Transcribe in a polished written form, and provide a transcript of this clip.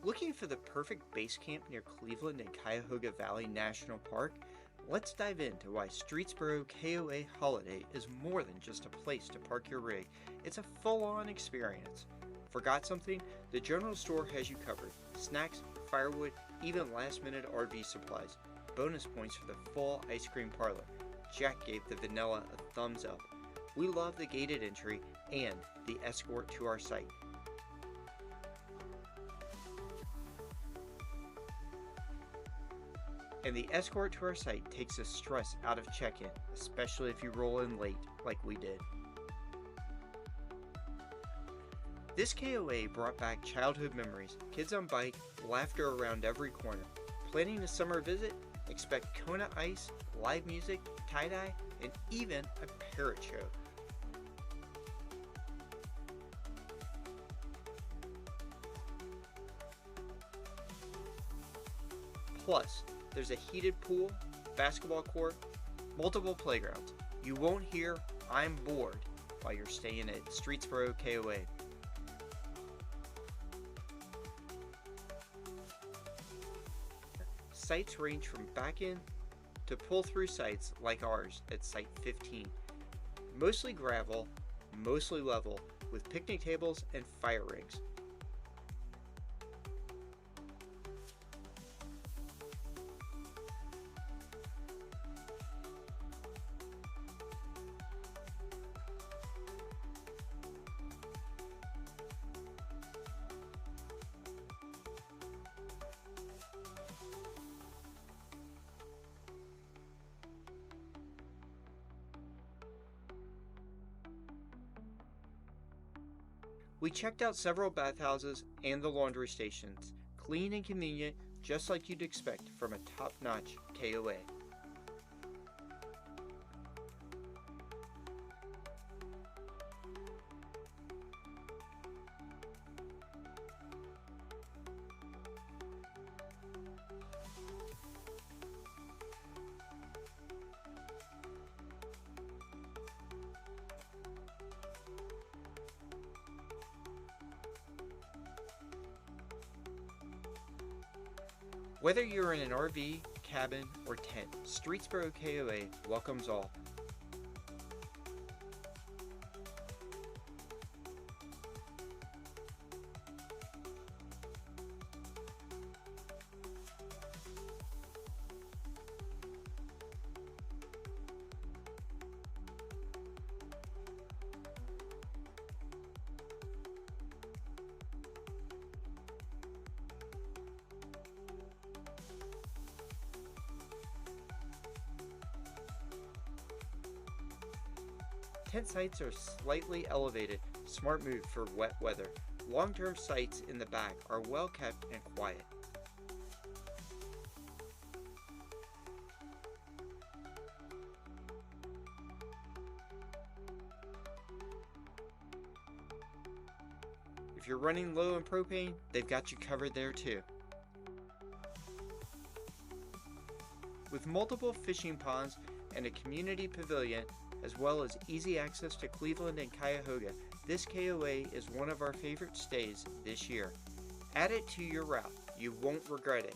Looking for the perfect base camp near Cleveland and Cuyahoga Valley National Park? Let's dive into why Streetsboro KOA Holiday is more than just a place to park your rig. It's a full-on experience. Forgot something? The general store has you covered. Snacks, firewood, even last-minute RV supplies. Bonus points for the full ice cream parlor. Jack gave the vanilla a thumbs up. We love the gated entry and the escort to our site. And the escort to our site takes the stress out of check-in, especially if you roll in late like we did. This KOA brought back childhood memories, kids on bike, laughter around every corner. Planning a summer visit? Expect Kona ice, live music, tie-dye, and even a parrot show. Plus, there's a heated pool, basketball court, multiple playgrounds. You won't hear "I'm bored" while you're staying at Streetsboro KOA. Sites range from back-in to pull-through sites like ours at Site 15. Mostly gravel, mostly level, with picnic tables and fire rings. We checked out several bathhouses and the laundry stations, clean and convenient, just like you'd expect from a top-notch KOA. Whether you're in an RV, cabin, or tent, Streetsboro KOA welcomes all. Tent sites are slightly elevated, smart move for wet weather. Long-term sites in the back are well kept and quiet. If you're running low on propane, they've got you covered there too. With multiple fishing ponds and a community pavilion, as well as easy access to Cleveland and Cuyahoga, this KOA is one of our favorite stays this year. Add it to your route. You won't regret it.